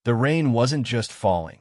The rain wasn't just falling.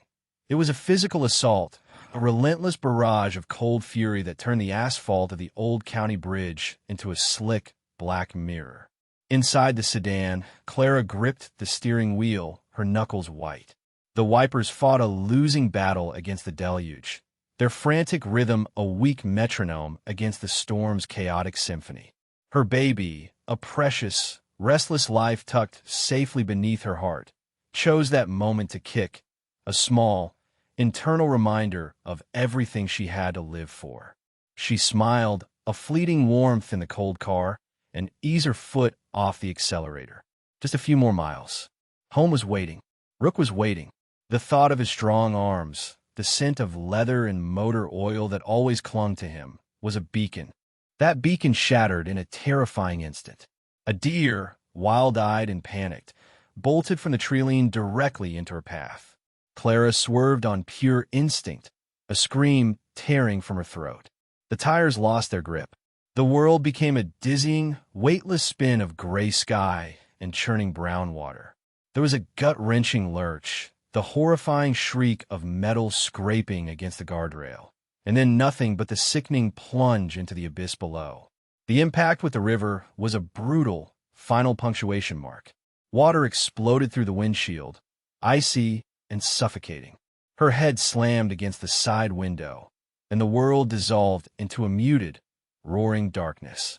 It was a physical assault, a relentless barrage of cold fury that turned the asphalt of the old county bridge into a slick, black mirror. Inside the sedan, Clara gripped the steering wheel, her knuckles white. The wipers fought a losing battle against the deluge, their frantic rhythm a weak metronome against the storm's chaotic symphony. Her baby, a precious, restless life tucked safely beneath her heart, chose that moment to kick, a small, internal reminder of everything she had to live for. She smiled, a fleeting warmth in the cold car, and eased her foot off the accelerator. Just a few more miles. Home was waiting. Rook was waiting. The thought of his strong arms, the scent of leather and motor oil that always clung to him, was a beacon. That beacon shattered in a terrifying instant. A deer, wild-eyed and panicked, bolted from the tree directly into her path. Clara swerved on pure instinct, a scream tearing from her throat. The tires lost their grip. The world became a dizzying, weightless spin of gray sky and churning brown water. There was a gut-wrenching lurch, the horrifying shriek of metal scraping against the guardrail, and then nothing but the sickening plunge into the abyss below. The impact with the river was a brutal, final punctuation mark. Water exploded through the windshield, icy and suffocating. Her head slammed against the side window, and the world dissolved into a muted, roaring darkness.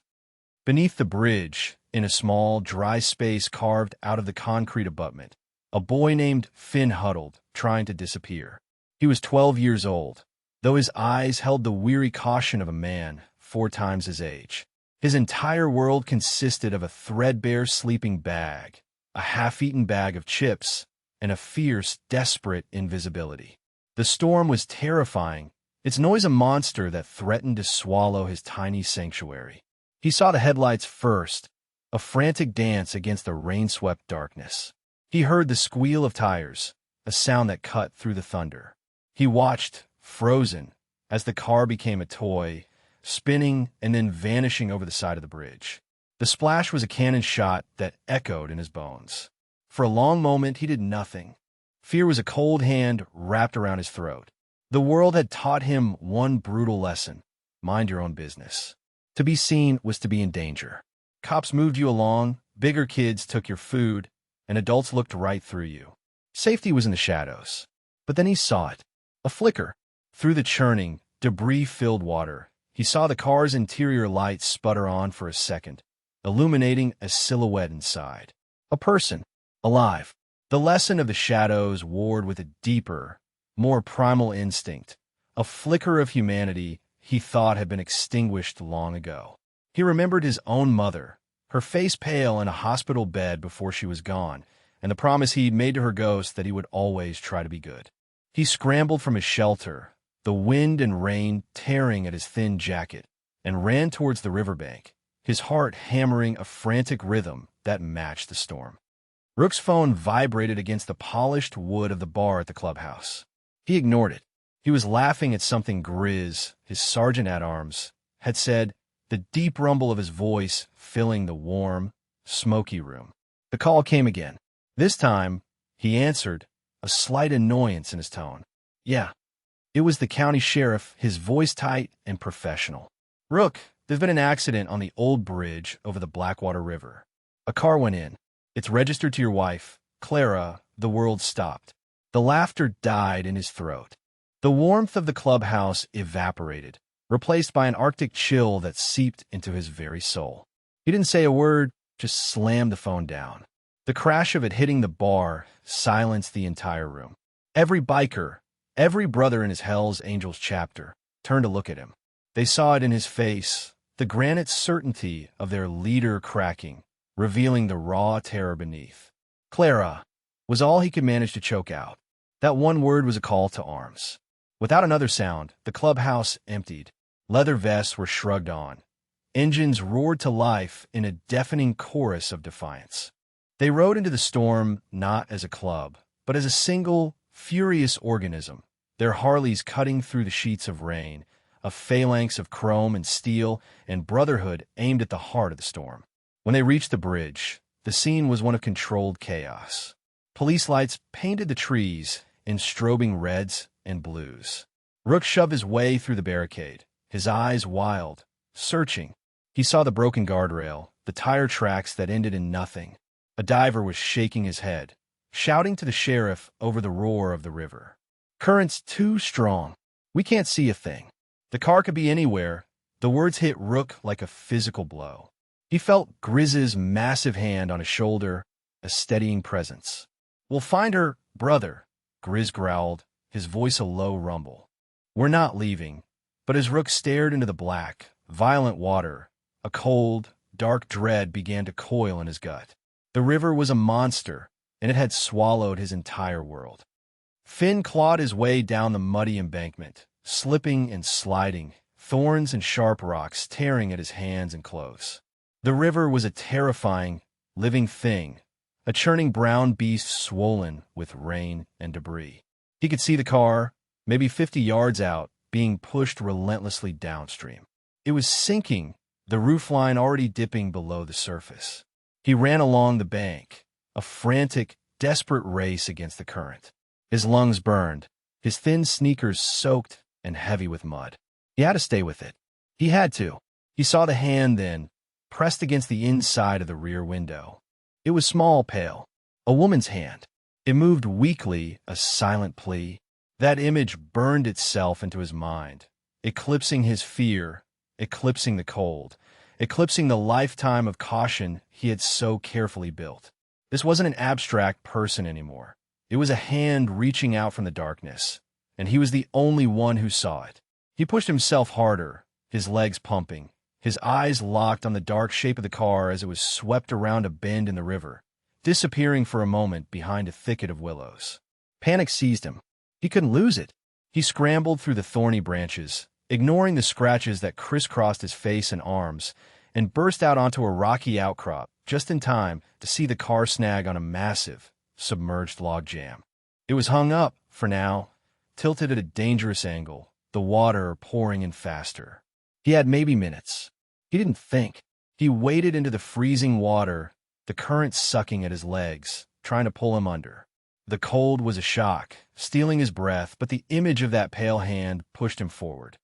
Beneath the bridge, in a small, dry space carved out of the concrete abutment, a boy named Finn huddled, trying to disappear. He was 12 years old, though his eyes held the weary caution of a man 4 times his age. His entire world consisted of a threadbare sleeping bag, a half-eaten bag of chips, and a fierce, desperate invisibility. The storm was terrifying, its noise a monster that threatened to swallow his tiny sanctuary. He saw the headlights first, a frantic dance against the rain-swept darkness. He heard the squeal of tires, a sound that cut through the thunder. He watched, frozen, as the car became a toy, spinning and then vanishing over the side of the bridge. The splash was a cannon shot that echoed in his bones. For a long moment, he did nothing. Fear was a cold hand wrapped around his throat. The world had taught him one brutal lesson: mind your own business. To be seen was to be in danger. Cops moved you along, bigger kids took your food, and adults looked right through you. Safety was in the shadows. But then he saw it. A flicker. Through the churning, debris-filled water, he saw the car's interior lights sputter on for a second, illuminating a silhouette inside. A person. Alive. The lesson of the shadows warred with a deeper, more primal instinct, a flicker of humanity he thought had been extinguished long ago. He remembered his own mother, her face pale in a hospital bed before she was gone, and the promise he'd made to her ghost that he would always try to be good. He scrambled from his shelter, the wind and rain tearing at his thin jacket, and ran towards the riverbank, his heart hammering a frantic rhythm that matched the storm. Rook's phone vibrated against the polished wood of the bar at the clubhouse. He ignored it. He was laughing at something Grizz, his sergeant-at-arms, had said, the deep rumble of his voice filling the warm, smoky room. The call came again. This time, he answered, a slight annoyance in his tone. Yeah. It was the county sheriff, his voice tight and professional. Rook, there's been an accident on the old bridge over the Blackwater River. A car went in. It's registered to your wife, Clara. The world stopped. The laughter died in his throat. The warmth of the clubhouse evaporated, replaced by an arctic chill that seeped into his very soul. He didn't say a word, just slammed the phone down. The crash of it hitting the bar silenced the entire room. Every biker, every brother in his Hell's Angels chapter, turned to look at him. They saw it in his face, the granite certainty of their leader cracking, revealing the raw terror beneath. Clara was all he could manage to choke out. That one word was a call to arms. Without another sound, the clubhouse emptied. Leather vests were shrugged on. Engines roared to life in a deafening chorus of defiance. They rode into the storm not as a club, but as a single, furious organism, their Harleys cutting through the sheets of rain, a phalanx of chrome and steel, and Brotherhood aimed at the heart of the storm. When they reached the bridge, the scene was one of controlled chaos. Police lights painted the trees in strobing reds and blues. Rook shoved his way through the barricade, his eyes wild, searching. He saw the broken guardrail, the tire tracks that ended in nothing. A diver was shaking his head, shouting to the sheriff over the roar of the river. "Current's too strong. We can't see a thing. The car could be anywhere." The words hit Rook like a physical blow. He felt Grizz's massive hand on his shoulder, a steadying presence. "We'll find her, brother," Grizz growled, his voice a low rumble. "We're not leaving." But as Rook stared into the black, violent water, a cold, dark dread began to coil in his gut. The river was a monster, and it had swallowed his entire world. Finn clawed his way down the muddy embankment, slipping and sliding, thorns and sharp rocks tearing at his hands and clothes. The river was a terrifying, living thing, a churning brown beast swollen with rain and debris. He could see the car, maybe 50 yards out, being pushed relentlessly downstream. It was sinking, the roofline already dipping below the surface. He ran along the bank, a frantic, desperate race against the current. His lungs burned, his thin sneakers soaked and heavy with mud. He had to stay with it. He had to. He saw the hand then, pressed against the inside of the rear window. It was small, pale, a woman's hand. It moved weakly, a silent plea. That image burned itself into his mind, eclipsing his fear, eclipsing the cold, eclipsing the lifetime of caution he had so carefully built. This wasn't an abstract person anymore. It was a hand reaching out from the darkness, and he was the only one who saw it. He pushed himself harder, his legs pumping, his eyes locked on the dark shape of the car as it was swept around a bend in the river, disappearing for a moment behind a thicket of willows. Panic seized him. He couldn't lose it. He scrambled through the thorny branches, ignoring the scratches that crisscrossed his face and arms, and burst out onto a rocky outcrop, just in time to see the car snag on a massive, submerged log jam. It was hung up, for now, tilted at a dangerous angle, the water pouring in faster. He had maybe minutes. He didn't think. He waded into the freezing water, the current sucking at his legs, trying to pull him under. The cold was a shock, stealing his breath, but the image of that pale hand pushed him forward.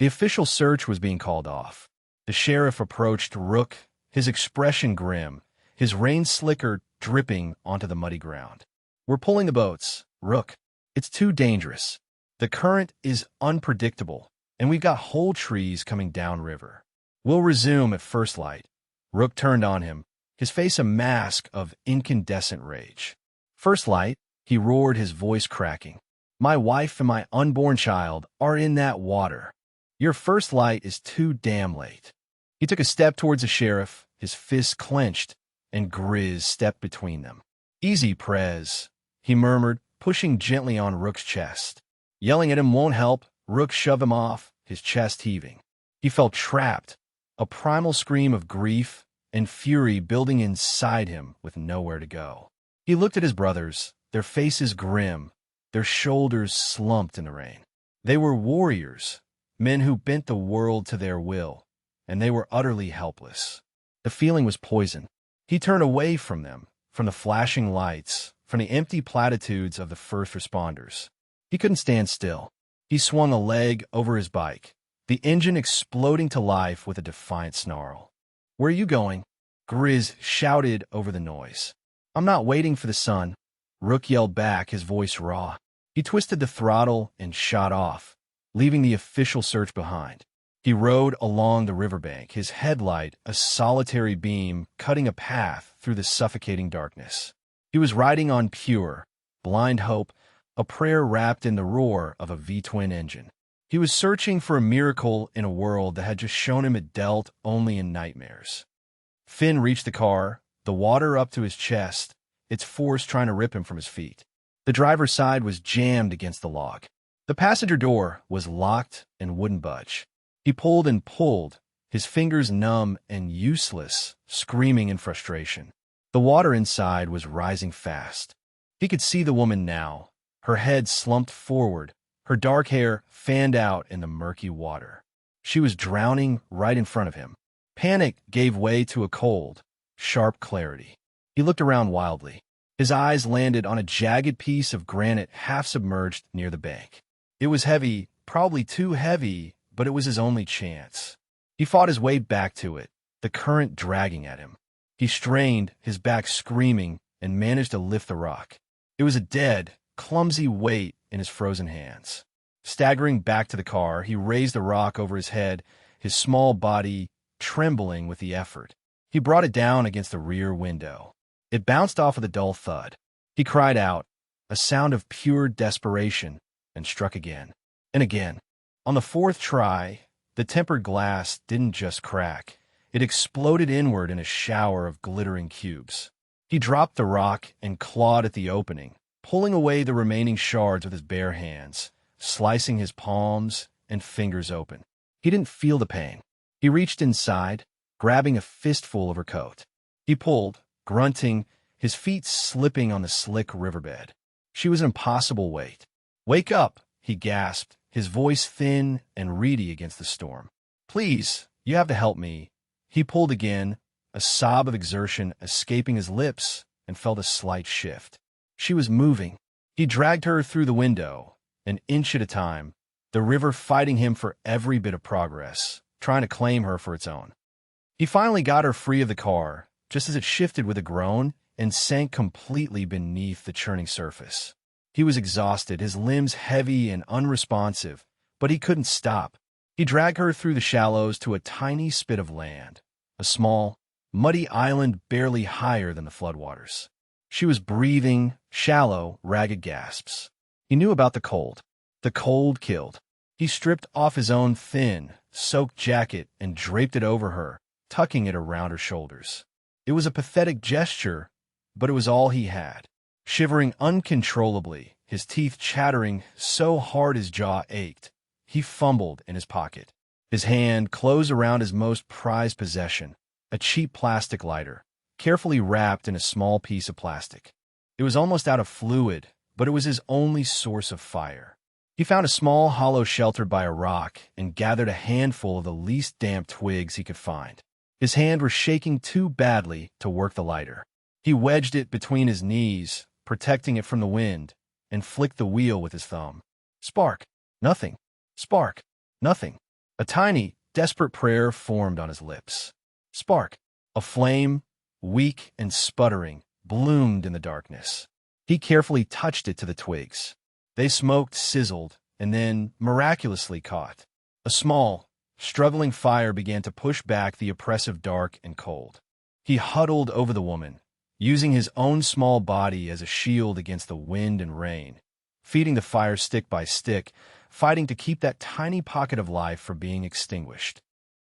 The official search was being called off. The sheriff approached Rook, his expression grim, his rain slicker dripping onto the muddy ground. "We're pulling the boats, Rook. It's too dangerous. The current is unpredictable, and we've got whole trees coming downriver. We'll resume at first light." Rook turned on him, his face a mask of incandescent rage. "First light," he roared, his voice cracking. "My wife and my unborn child are in that water. Your first light is too damn late." He took a step towards the sheriff, his fists clenched, and Grizz stepped between them. "Easy, Prez," he murmured, pushing gently on Rook's chest. Yelling at him won't help. Rook shoved him off, his chest heaving. He felt trapped, a primal scream of grief and fury building inside him with nowhere to go. He looked at his brothers, their faces grim, their shoulders slumped in the rain. They were warriors, men who bent the world to their will, and they were utterly helpless. The feeling was poison. He turned away from them, from the flashing lights, from the empty platitudes of the first responders. He couldn't stand still. He swung a leg over his bike, the engine exploding to life with a defiant snarl. "Where are you going?" Grizz shouted over the noise. "I'm not waiting for the sun," Rook yelled back, his voice raw. He twisted the throttle and shot off, leaving the official search behind. He rode along the riverbank, his headlight a solitary beam cutting a path through the suffocating darkness. He was riding on pure, blind hope, a prayer wrapped in the roar of a V-twin engine. He was searching for a miracle in a world that had just shown him it dealt only in nightmares. Finn reached the car, the water up to his chest, its force trying to rip him from his feet. The driver's side was jammed against the log. The passenger door was locked and wouldn't budge. He pulled and pulled, his fingers numb and useless, screaming in frustration. The water inside was rising fast. He could see the woman now, her head slumped forward, her dark hair fanned out in the murky water. She was drowning right in front of him. Panic gave way to a cold, sharp clarity. He looked around wildly. His eyes landed on a jagged piece of granite half submerged near the bank. It was heavy, probably too heavy, but it was his only chance. He fought his way back to it, the current dragging at him. He strained, his back screaming, and managed to lift the rock. It was a dead, clumsy weight in his frozen hands. Staggering back to the car, he raised the rock over his head, his small body trembling with the effort. He brought it down against the rear window. It bounced off with a dull thud. He cried out, a sound of pure desperation, and struck again and again. On the fourth try, the tempered glass didn't just crack. It exploded inward in a shower of glittering cubes. He dropped the rock and clawed at the opening, pulling away the remaining shards with his bare hands, slicing his palms and fingers open. He didn't feel the pain. He reached inside, grabbing a fistful of her coat. He pulled, grunting, his feet slipping on the slick riverbed. She was an impossible weight. "Wake up," he gasped, his voice thin and reedy against the storm. "Please, you have to help me." He pulled again, a sob of exertion escaping his lips, and felt a slight shift. She was moving. He dragged her through the window, an inch at a time, the river fighting him for every bit of progress, trying to claim her for its own. He finally got her free of the car, just as it shifted with a groan and sank completely beneath the churning surface. He was exhausted, his limbs heavy and unresponsive, but he couldn't stop. He dragged her through the shallows to a tiny spit of land, a small, muddy island barely higher than the floodwaters. She was breathing shallow, ragged gasps. He knew about the cold. The cold killed. He stripped off his own thin, soaked jacket and draped it over her, tucking it around her shoulders. It was a pathetic gesture, but it was all he had. Shivering uncontrollably, his teeth chattering so hard his jaw ached, he fumbled in his pocket. His hand closed around his most prized possession, a cheap plastic lighter, carefully wrapped in a small piece of plastic. It was almost out of fluid, but it was his only source of fire. He found a small hollow sheltered by a rock and gathered a handful of the least damp twigs he could find. His hand was shaking too badly to work the lighter. He wedged it between his knees, protecting it from the wind, and flicked the wheel with his thumb. Spark. Nothing. Spark. Nothing. A tiny, desperate prayer formed on his lips. Spark. A flame, weak and sputtering, bloomed in the darkness. He carefully touched it to the twigs. They smoked, sizzled, and then miraculously caught. A small, struggling fire began to push back the oppressive dark and cold. He huddled over the woman, using his own small body as a shield against the wind and rain, feeding the fire stick by stick, fighting to keep that tiny pocket of life from being extinguished.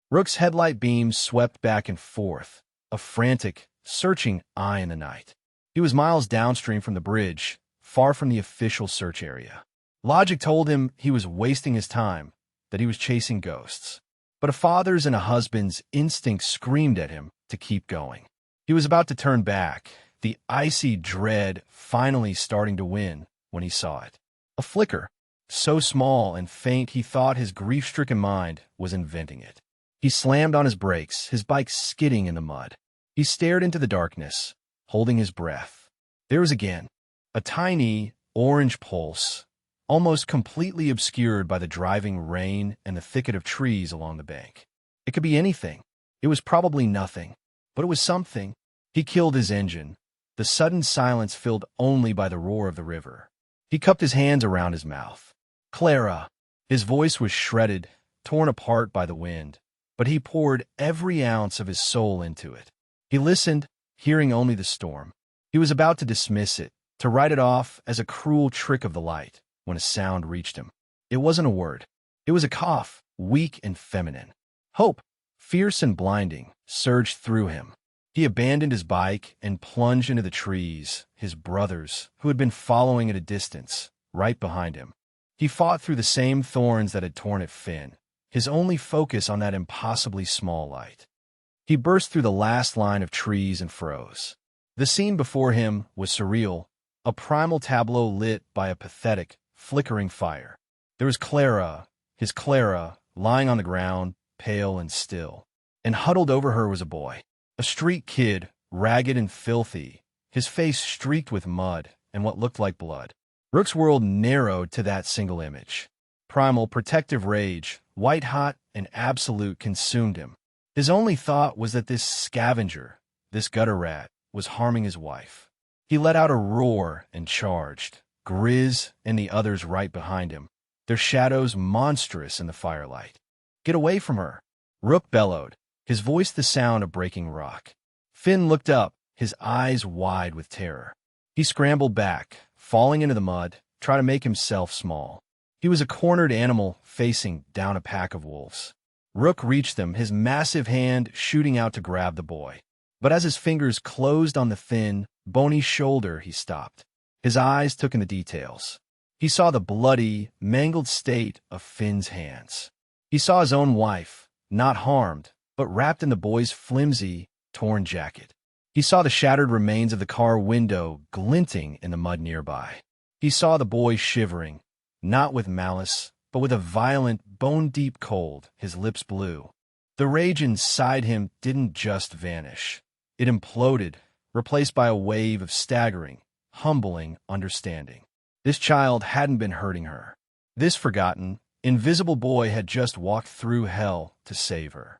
Rook's headlight beams swept back and forth, a frantic, searching eye in the night. He was miles downstream from the bridge, far from the official search area. Logic told him he was wasting his time, that he was chasing ghosts. But a father's and a husband's instinct screamed at him to keep going. He was about to turn back, the icy dread finally starting to win when he saw it. A flicker, so small and faint he thought his grief-stricken mind was inventing it. He slammed on his brakes, his bike skidding in the mud. He stared into the darkness, holding his breath. There was again a tiny, orange pulse, almost completely obscured by the driving rain and the thicket of trees along the bank. It could be anything. It was probably nothing, but it was something. He killed his engine, the sudden silence filled only by the roar of the river. He cupped his hands around his mouth. Clara! His voice was shredded, torn apart by the wind, but he poured every ounce of his soul into it. He listened, hearing only the storm. He was about to dismiss it, to write it off as a cruel trick of the light, when a sound reached him. It wasn't a word. It was a cough, weak and feminine. Hope, fierce and blinding, surged through him. He abandoned his bike and plunged into the trees, his brothers, who had been following at a distance, right behind him. He fought through the same thorns that had torn at Finn, his only focus on that impossibly small light. He burst through the last line of trees and froze. The scene before him was surreal, a primal tableau lit by a pathetic, flickering fire. There was Clara, his Clara, lying on the ground, pale and still. And huddled over her was a boy, a street kid, ragged and filthy, his face streaked with mud and what looked like blood. Rook's world narrowed to that single image. Primal, protective rage, white-hot and absolute, consumed him. His only thought was that this scavenger, this gutter rat, was harming his wife. He let out a roar and charged, Grizz and the others right behind him, their shadows monstrous in the firelight. "Get away from her!" Rook bellowed, his voice the sound of breaking rock. Finn looked up, his eyes wide with terror. He scrambled back, falling into the mud, trying to make himself small. He was a cornered animal facing down a pack of wolves. Rook reached them, his massive hand shooting out to grab the boy. But as his fingers closed on the thin, bony shoulder, he stopped. His eyes took in the details. He saw the bloody, mangled state of Finn's hands. He saw his own wife, not harmed, but wrapped in the boy's flimsy, torn jacket. He saw the shattered remains of the car window glinting in the mud nearby. He saw the boy shivering, not with malice, but with a violent, bone-deep cold, his lips blue. The rage inside him didn't just vanish. It imploded, replaced by a wave of staggering, humbling understanding. This child hadn't been hurting her. This forgotten, invisible boy had just walked through hell to save her.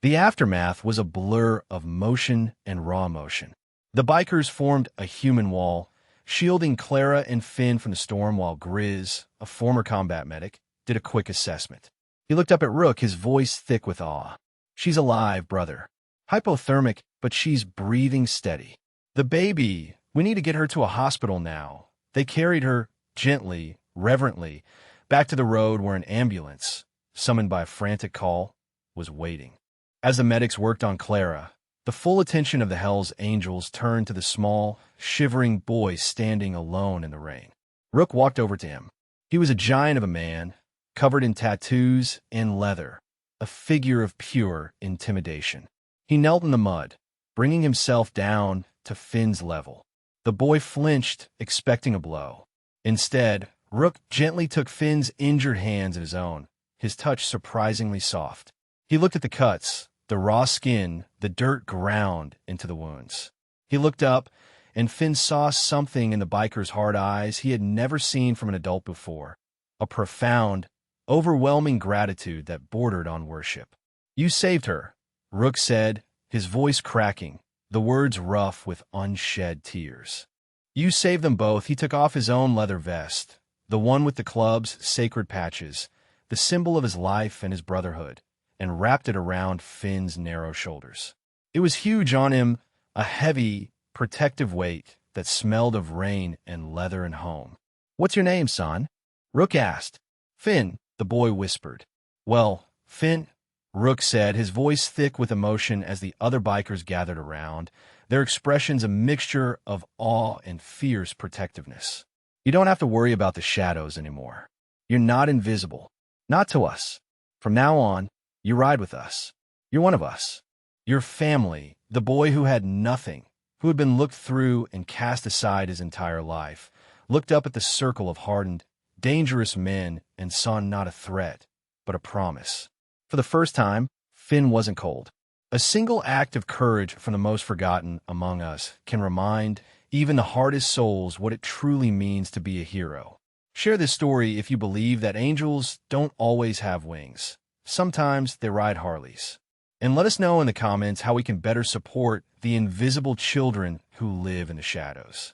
The aftermath was a blur of motion and raw emotion. The bikers formed a human wall, shielding Clara and Finn from the storm while Grizz, a former combat medic, did a quick assessment. He looked up at Rook, his voice thick with awe. "She's alive, brother. Hypothermic, but she's breathing steady. The baby, we need to get her to a hospital now." They carried her, gently, reverently, back to the road where an ambulance, summoned by a frantic call, was waiting. As the medics worked on Clara, the full attention of the Hell's Angels turned to the small, shivering boy standing alone in the rain. Rook walked over to him. He was a giant of a man, covered in tattoos and leather, a figure of pure intimidation. He knelt in the mud, bringing himself down to Finn's level. The boy flinched, expecting a blow. Instead, Rook gently took Finn's injured hands in his own, his touch surprisingly soft. He looked at the cuts, the raw skin, the dirt ground into the wounds. He looked up, and Finn saw something in the biker's hard eyes he had never seen from an adult before, a profound, overwhelming gratitude that bordered on worship. "You saved her," Rook said, his voice cracking, the words rough with unshed tears. "You saved them both." He took off his own leather vest, the one with the club's sacred patches, the symbol of his life and his brotherhood, and wrapped it around Finn's narrow shoulders. It was huge on him, a heavy, protective weight that smelled of rain and leather and home. "What's your name, son?" Rook asked. "Finn," the boy whispered. "Well, Finn," Rook said, his voice thick with emotion as the other bikers gathered around, their expressions a mixture of awe and fierce protectiveness. "You don't have to worry about the shadows anymore. You're not invisible. Not to us. From now on, you ride with us. You're one of us. Your family," the boy who had nothing, who had been looked through and cast aside his entire life, looked up at the circle of hardened, dangerous men and saw not a threat, but a promise. For the first time, Finn wasn't cold. A single act of courage from the most forgotten among us can remind even the hardest souls what it truly means to be a hero. Share this story if you believe that angels don't always have wings. Sometimes they ride Harleys. And let us know in the comments how we can better support the invisible children who live in the shadows.